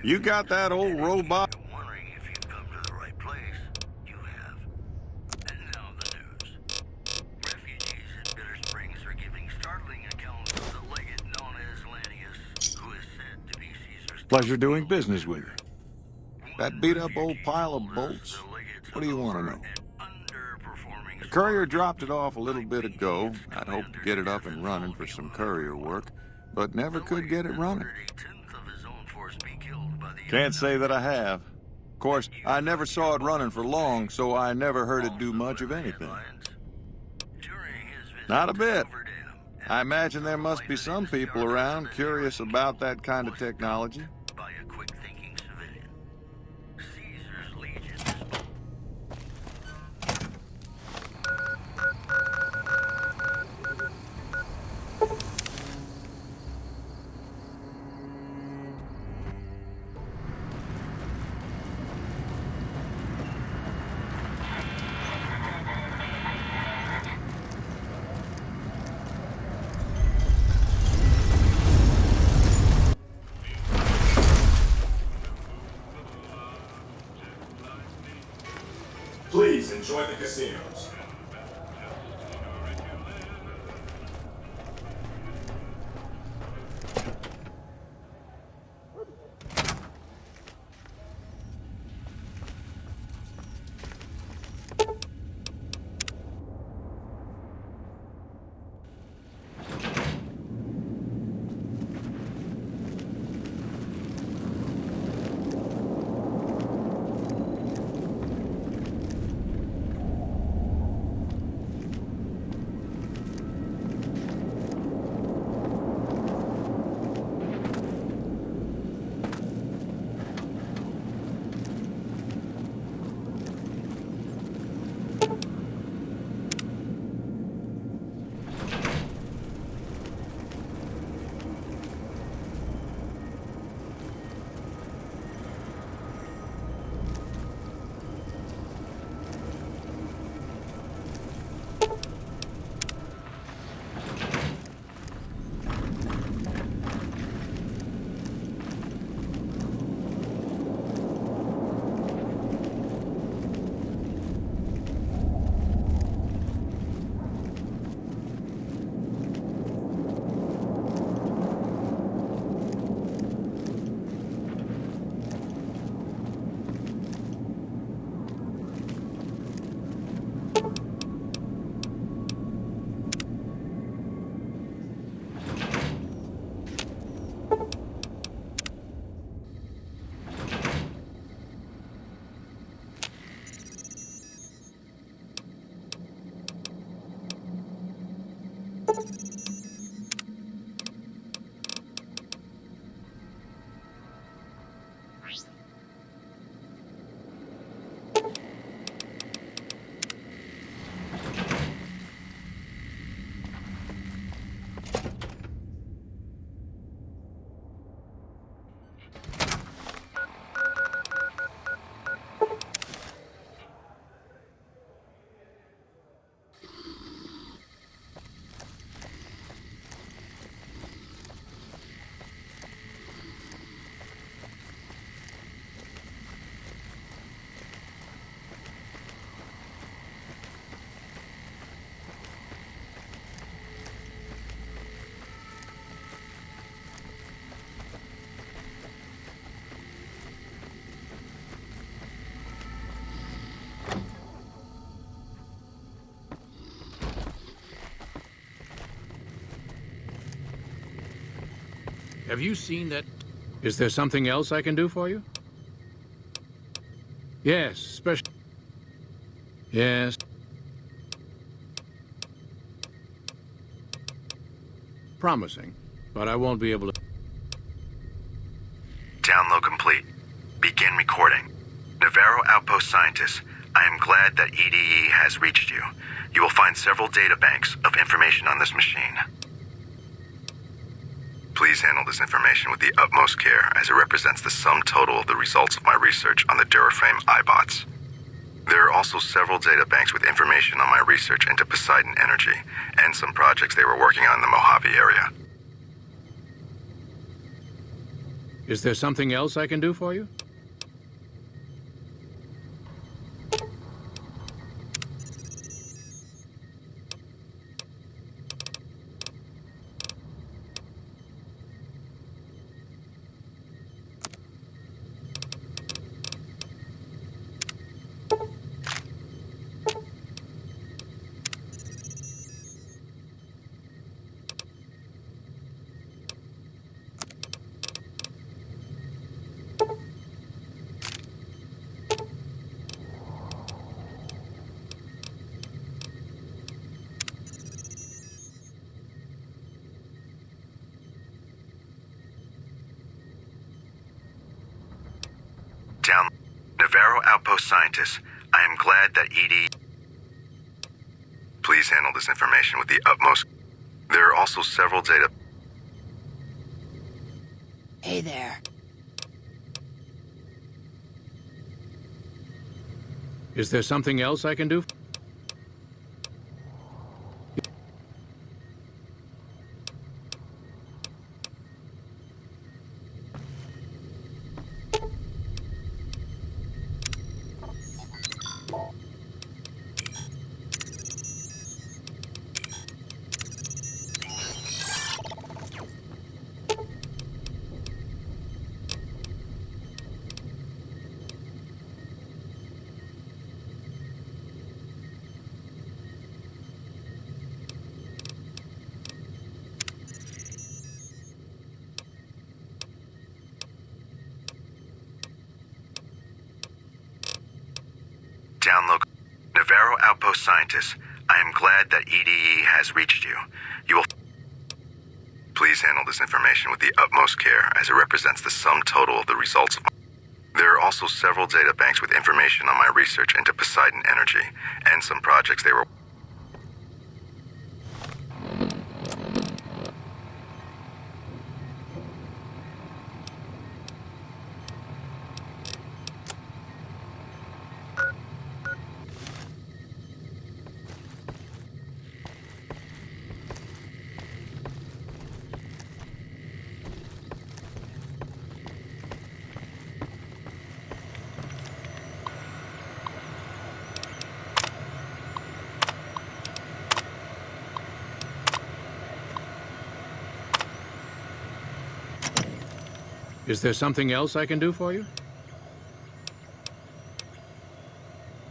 You got that old robot? I'm wondering if you've come to the right place. You have. And now the news. Refugees in Bitter Springs are giving startling accounts of the legate known as Lannius, who is said to be Caesar's... Pleasure doing business with you. That beat-up old pile of bolts? What do you want to know? The courier dropped it off a little bit ago. I'd hoped to get it up and running for some courier work, but never could get it running. Can't say that I have. Of course, I never saw it running for long, so I never heard it do much of anything. Not a bit. I imagine there must be some people around curious about that kind of technology. Please enjoy the casinos. Have you seen that? Is there something else I can do for you? Yes, special. Yes. Promising, but I won't be able to. Download complete. Begin recording. Navarro Outpost Scientists, I am glad that EDE has reached you. You will find several data banks of information on this machine. Please handle this information with the utmost care, as it represents the sum total of the results of my research on the Duraframe iBots. There are also several data banks with information on my research into Poseidon Energy, and some projects they were working on in the Mojave area. Is there something else I can do for you? Down. Navarro Outpost Scientists, I am glad that ED... Please handle this information with the utmost... There are also several data... Hey there. Is there something else I can do? Download. Navarro Outpost Scientists, I am glad that EDE has reached you. You will... Please handle this information with the utmost care, as it represents the sum total of the results of... There are also several data banks with information on my research into Poseidon Energy, and some projects they were... Is there something else I can do for you?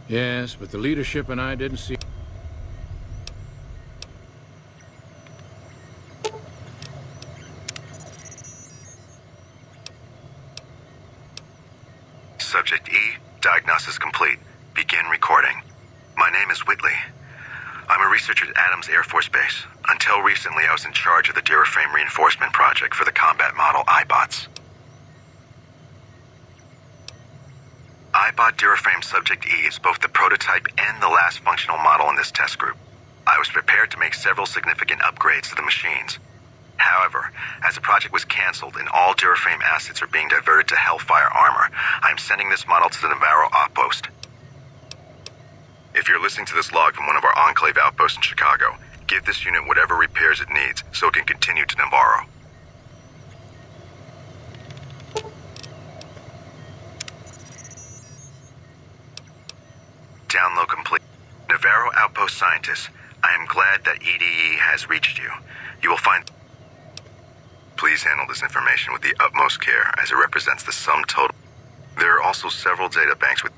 Yes, but the leadership and I didn't see... Subject E, diagnosis complete. Begin recording. My name is Whitley. I'm a researcher at Adams Air Force Base. Until recently, I was in charge of the Duraframe reinforcement project for the combat model iBots. iBot Duraframe Subject E is both the prototype and the last functional model in this test group. I was prepared to make several significant upgrades to the machines. However, as the project was canceled and all Duraframe assets are being diverted to Hellfire armor, I am sending this model to the Navarro Outpost. If you're listening to this log from one of our Enclave outposts in Chicago, give this unit whatever repairs it needs so it can continue to Navarro. Download complete. Navarro Outpost Scientists, I am glad that EDE has reached you. You will find... Please handle this information with the utmost care, as it represents the sum total. There are also several data banks with...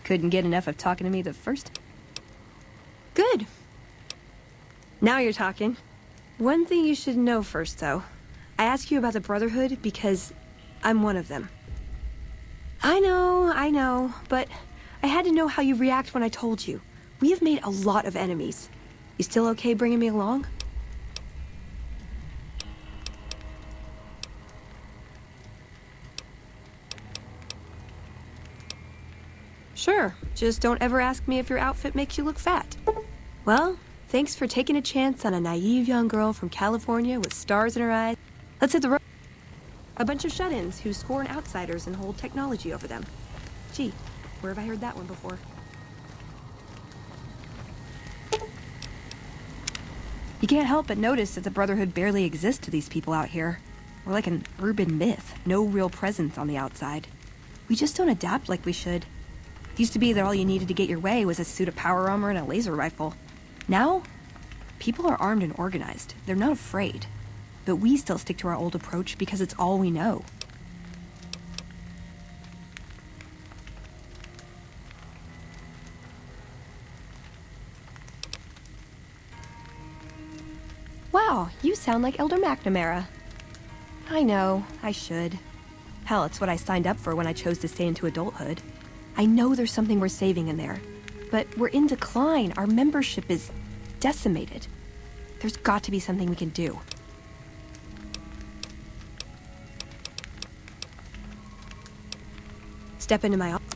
Couldn't get enough of talking to me the first... Good. Now you're talking. One thing you should know first, though. I ask you about the Brotherhood because I'm one of them. I know, but I had to know how you react when I told you. We have made a lot of enemies. You still okay bringing me along? Sure, just don't ever ask me if your outfit makes you look fat. Well, thanks for taking a chance on a naive young girl from California with stars in her eyes. Let's hit the road. A bunch of shut-ins who scorn outsiders and hold technology over them. Gee, where have I heard that one before? You can't help but notice that the Brotherhood barely exists to these people out here. We're like an urban myth, no real presence on the outside. We just don't adapt like we should. It used to be that all you needed to get your way was a suit of power armor and a laser rifle. Now, people are armed and organized. They're not afraid. But we still stick to our old approach because it's all we know. Wow, you sound like Elder McNamara. I know, I should. Hell, it's what I signed up for when I chose to stay into adulthood. I know there's something we're saving in there, but we're in decline. Our membership is decimated. There's got to be something we can do. Step into my office.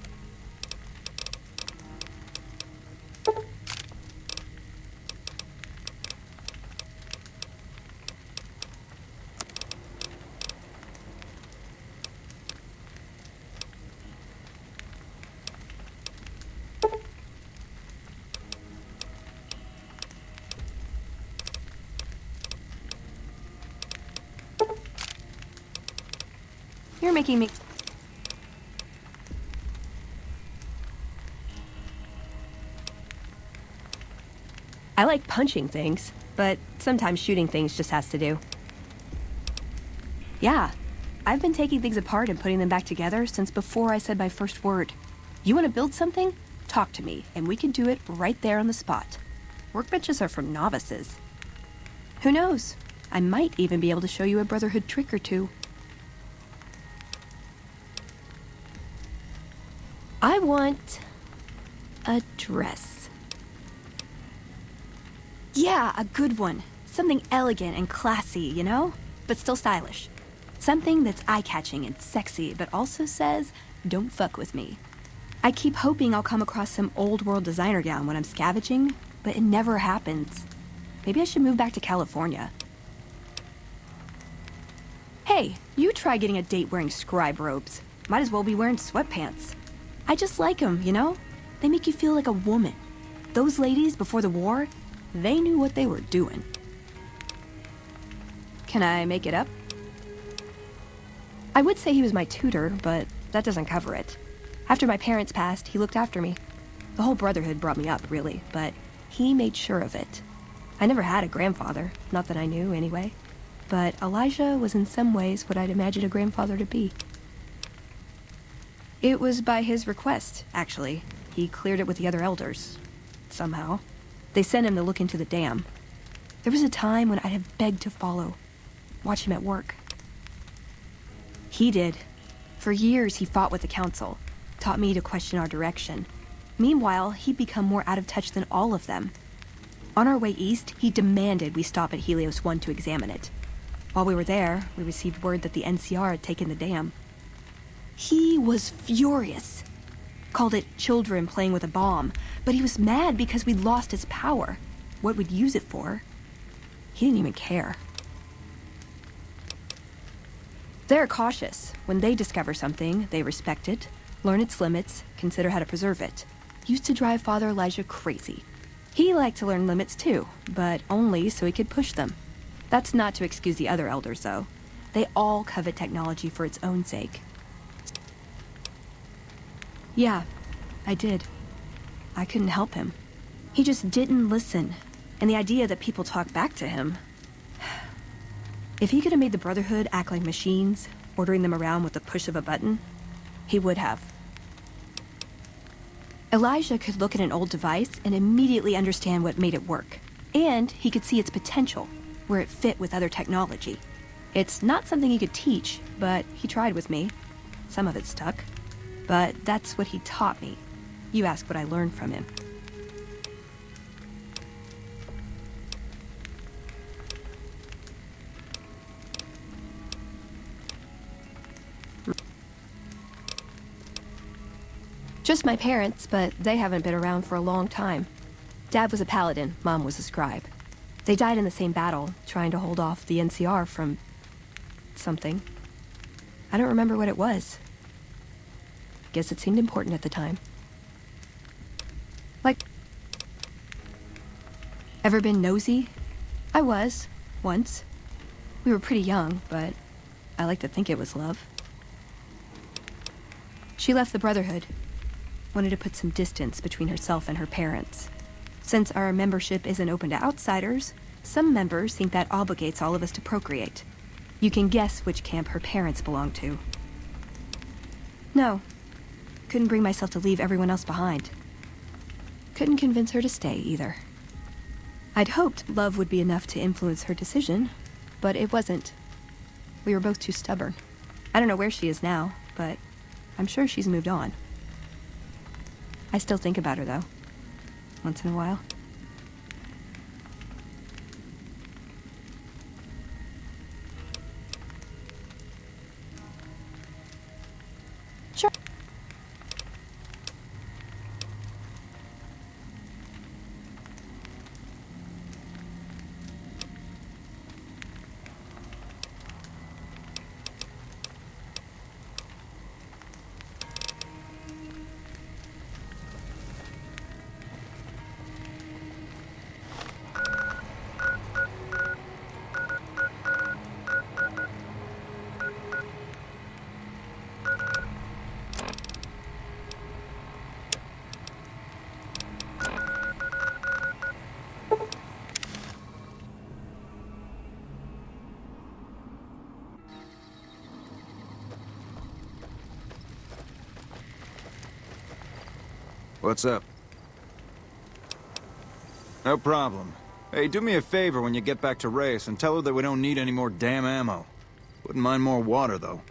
You're making me... I like punching things, but sometimes shooting things just has to do. Yeah, I've been taking things apart and putting them back together since before I said my first word. You want to build something? Talk to me, and we can do it right there on the spot. Workbenches are for novices. Who knows? I might even be able to show you a Brotherhood trick or two. I want a dress. Yeah, a good one. Something elegant and classy, you know? But still stylish. Something that's eye-catching and sexy, but also says, don't fuck with me. I keep hoping I'll come across some old-world designer gown when I'm scavenging, but it never happens. Maybe I should move back to California. Hey, you try getting a date wearing scribe robes. Might as well be wearing sweatpants. I just like them, you know? They make you feel like a woman. Those ladies before the war, they knew what they were doing. Can I make it up? I would say he was my tutor, but that doesn't cover it. After my parents passed, he looked after me. The whole Brotherhood brought me up, really, but he made sure of it. I never had a grandfather, not that I knew anyway. But Elijah was in some ways what I'd imagine a grandfather to be. It was by his request, actually. He cleared it with the other elders. Somehow. They sent him to look into the dam. There was a time when I'd have begged to follow. Watch him at work. He did. For years, he fought with the council. Taught me to question our direction. Meanwhile, he'd become more out of touch than all of them. On our way east, he demanded we stop at Helios 1 to examine it. While we were there, we received word that the NCR had taken the dam. He was furious. Called it children playing with a bomb, but he was mad because we'd lost its power. What we'd use it for. He didn't even care. They're cautious. When they discover something, they respect it, learn its limits, consider how to preserve it. Used to drive Father Elijah crazy. He liked to learn limits too, but only so he could push them. That's not to excuse the other elders, though. They all covet technology for its own sake. Yeah, I did. I couldn't help him. He just didn't listen, and the idea that people talk back to him... If he could have made the Brotherhood act like machines, ordering them around with the push of a button, he would have. Elijah could look at an old device and immediately understand what made it work. And he could see its potential, where it fit with other technology. It's not something he could teach, but he tried with me. Some of it stuck. But that's what he taught me. You ask what I learned from him. Just my parents, but they haven't been around for a long time. Dad was a paladin, Mom was a scribe. They died in the same battle, trying to hold off the NCR from... something. I don't remember what it was. Guess it seemed important at the time. Like... Ever been nosy? I was, once. We were pretty young, but I like to think it was love. She left the Brotherhood. Wanted to put some distance between herself and her parents. Since our membership isn't open to outsiders, some members think that obligates all of us to procreate. You can guess which camp her parents belong to. No. Couldn't bring myself to leave everyone else behind. Couldn't convince her to stay, either. I'd hoped love would be enough to influence her decision, but it wasn't. We were both too stubborn. I don't know where she is now, but I'm sure she's moved on. I still think about her, though. Once in a while. Sure. What's up? No problem. Hey, do me a favor when you get back to Reyes and tell her that we don't need any more damn ammo. Wouldn't mind more water, though.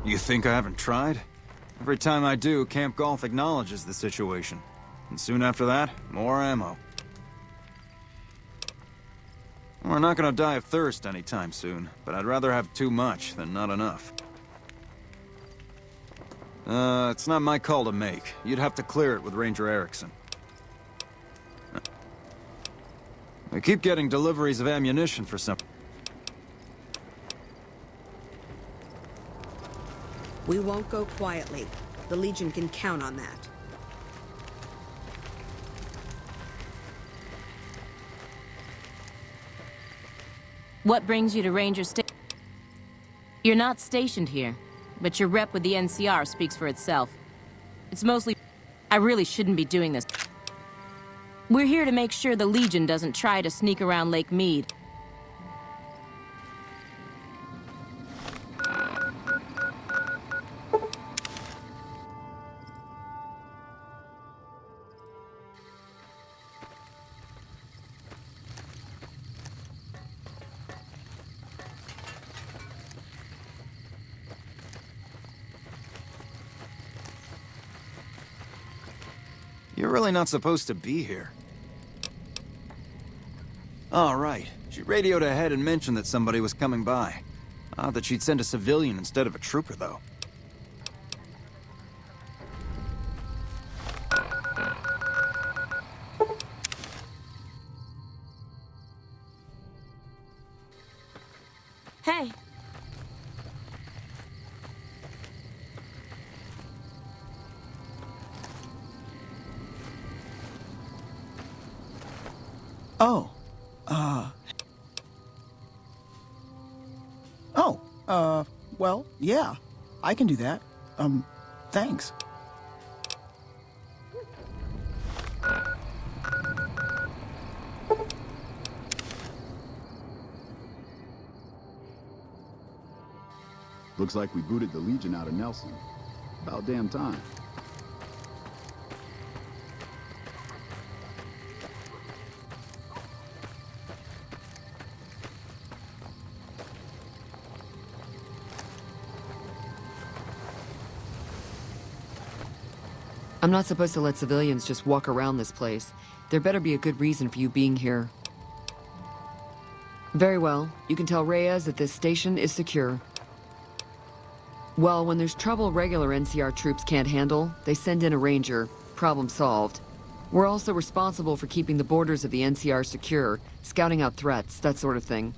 You think I haven't tried? Every time I do, Camp Golf acknowledges the situation. And soon after that, more ammo. We're not gonna die of thirst anytime soon, but I'd rather have too much than not enough. It's not my call to make. You'd have to clear it with Ranger Erickson. I keep getting deliveries of ammunition for some... We won't go quietly. The Legion can count on that. What brings you to Ranger Station? You're not stationed here, but your rep with the NCR speaks for itself. It's mostly... I really shouldn't be doing this. We're here to make sure the Legion doesn't try to sneak around Lake Mead. You're really not supposed to be here. All right. She radioed ahead and mentioned that somebody was coming by. Odd that she'd send a civilian instead of a trooper, though. Hey. Oh, well, yeah, I can do that. Thanks. Looks like we booted the Legion out of Nelson. About damn time. I'm not supposed to let civilians just walk around this place. There better be a good reason for you being here. Very well. You can tell Reyes that this station is secure. Well, when there's trouble regular NCR troops can't handle, they send in a ranger. Problem solved. We're also responsible for keeping the borders of the NCR secure, scouting out threats, that sort of thing.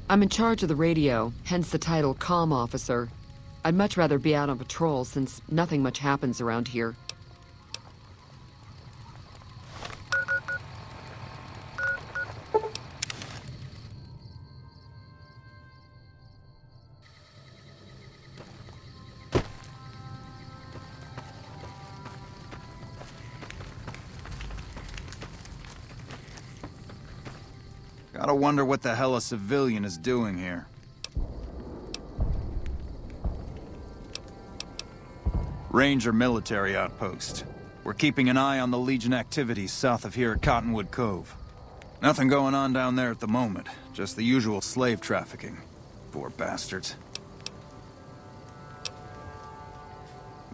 I'm in charge of the radio, hence the title Comm Officer. I'd much rather be out on patrol since nothing much happens around here. Gotta wonder what the hell a civilian is doing here. Ranger military outpost. We're keeping an eye on the Legion activities south of here at Cottonwood Cove. Nothing going on down there at the moment, just the usual slave trafficking. Poor bastards.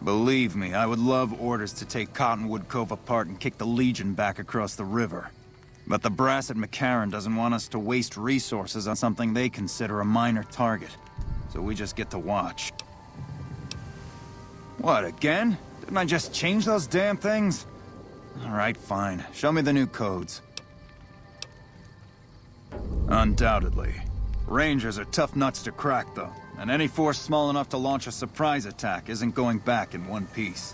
Believe me, I would love orders to take Cottonwood Cove apart and kick the Legion back across the river. But the brass at McCarran doesn't want us to waste resources on something they consider a minor target. So we just get to watch. What, again? Didn't I just change those damn things? Alright, fine. Show me the new codes. Undoubtedly. Rangers are tough nuts to crack, though. And any force small enough to launch a surprise attack isn't going back in one piece.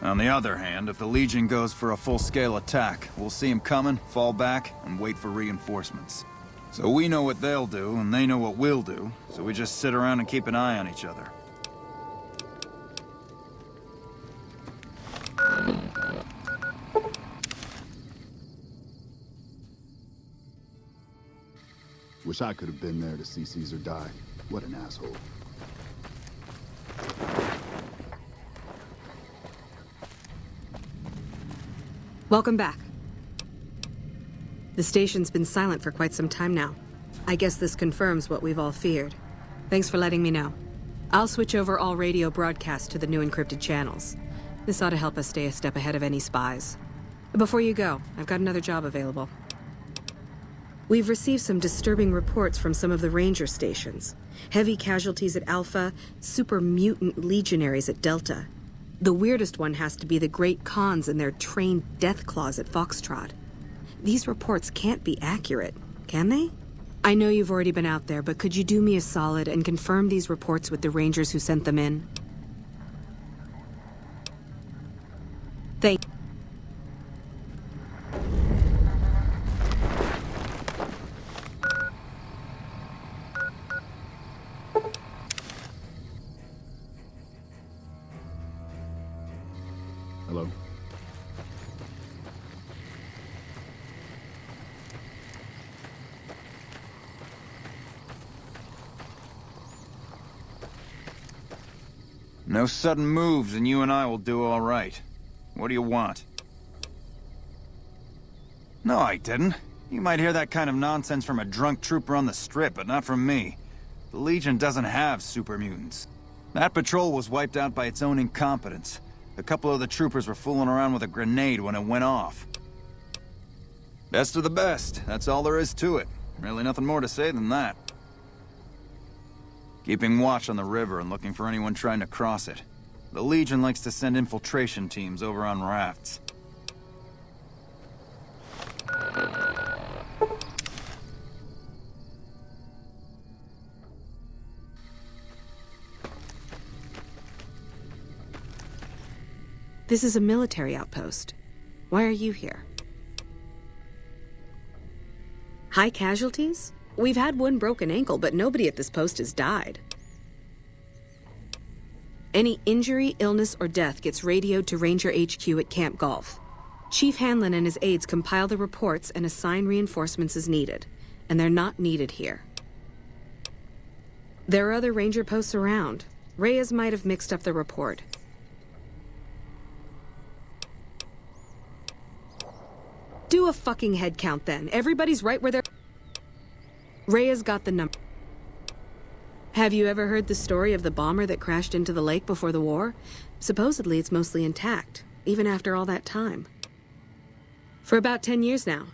On the other hand, if the Legion goes for a full-scale attack, we'll see them coming, fall back, and wait for reinforcements. So we know what they'll do, and they know what we'll do, so we just sit around and keep an eye on each other. Wish I could have been there to see Caesar die. What an asshole. Welcome back. The station's been silent for quite some time now. I guess this confirms what we've all feared. Thanks for letting me know. I'll switch over all radio broadcasts to the new encrypted channels. This ought to help us stay a step ahead of any spies. Before you go, I've got another job available. We've received some disturbing reports from some of the ranger stations. Heavy casualties at Alpha, super mutant legionaries at Delta. The weirdest one has to be the Great Khans and their trained death claws at Foxtrot. These reports can't be accurate, can they? I know you've already been out there, but could you do me a solid and confirm these reports with the Rangers who sent them in? Thank you. Hello? No sudden moves and you and I will do all right. What do you want? No, I didn't. You might hear that kind of nonsense from a drunk trooper on the strip, but not from me. The Legion doesn't have super mutants. That patrol was wiped out by its own incompetence. A couple of the troopers were fooling around with a grenade when it went off. Best of the best. That's all there is to it. Really nothing more to say than that. Keeping watch on the river and looking for anyone trying to cross it. The Legion likes to send infiltration teams over on rafts. This is a military outpost. Why are you here? High casualties? We've had one broken ankle, but nobody at this post has died. Any injury, illness, or death gets radioed to Ranger HQ at Camp Golf. Chief Hanlon and his aides compile the reports and assign reinforcements as needed, and they're not needed here. There are other Ranger posts around. Reyes might have mixed up the report. Do a fucking head count then. Everybody's right where they're... Reyes got the number. Have you ever heard the story of the bomber that crashed into the lake before the war? Supposedly it's mostly intact, even after all that time. For about 10 years now.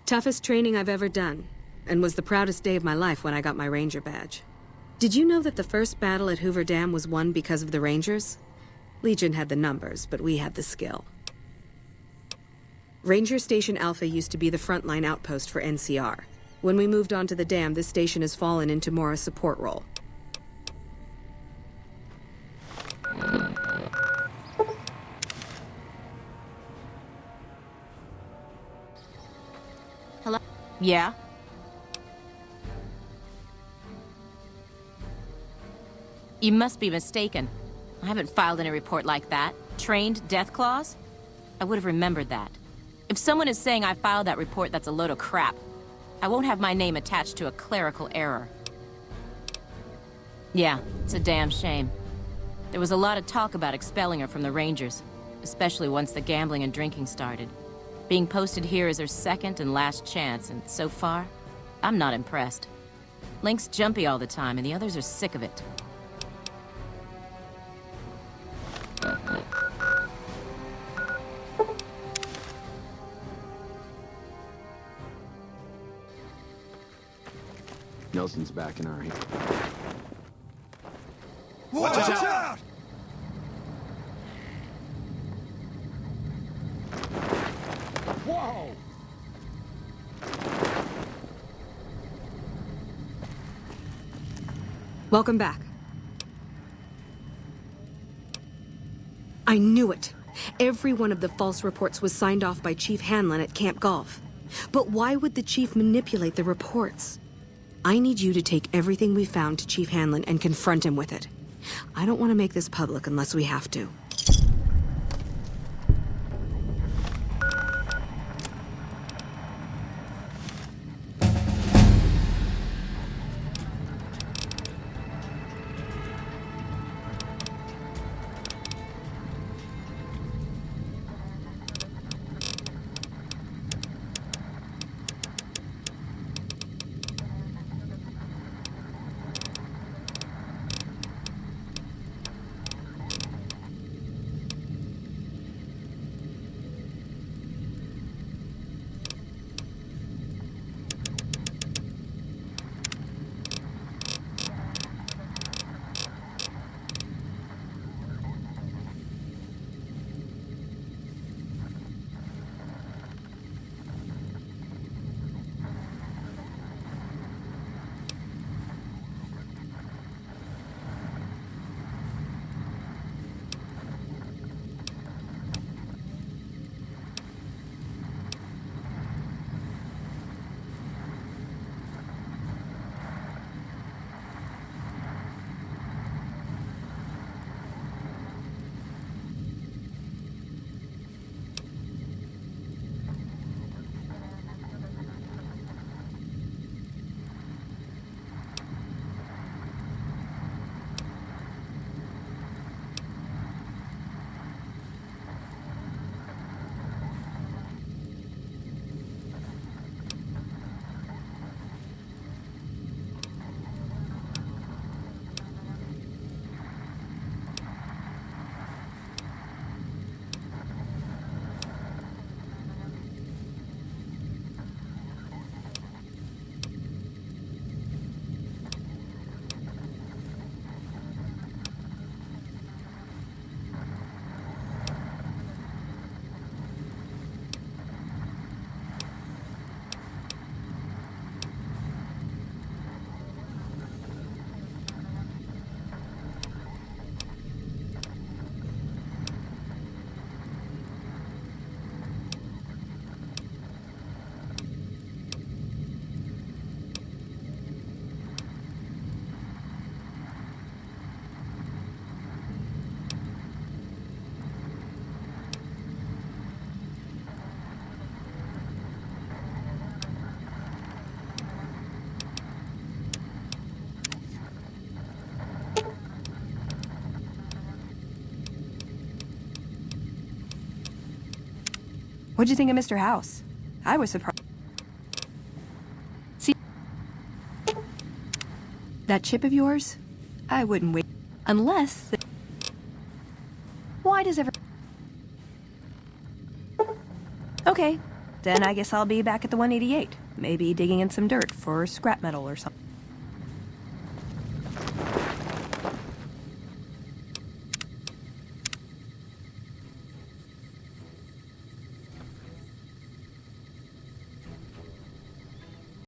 Toughest training I've ever done, and was the proudest day of my life when I got my Ranger badge. Did you know that the first battle at Hoover Dam was won because of the Rangers? Legion had the numbers, but we had the skill. Ranger Station Alpha used to be the frontline outpost for NCR. When we moved onto the dam, this station has fallen into more a support role. Hello? Yeah? You must be mistaken. I haven't filed any report like that. Trained death clause? I would have remembered that. If someone is saying I filed that report, that's a load of crap. I won't have my name attached to a clerical error. Yeah, it's a damn shame. There was a lot of talk about expelling her from the Rangers, especially once the gambling and drinking started. Being posted here is her second and last chance, and so far, I'm not impressed. Link's jumpy all the time, and the others are sick of it. Nelson's back in our hands. Watch out! Whoa! Welcome back. I knew it. Every one of the false reports was signed off by Chief Hanlon at Camp Golf. But why would the Chief manipulate the reports? I need you to take everything we found to Chief Hanlon and confront him with it. I don't want to make this public unless we have to. What'd you think of Mr. House? I was surprised. See, that chip of yours? I wouldn't wait. Unless... Why does every... Okay, then I guess I'll be back at the 188. Maybe digging in some dirt for scrap metal or something.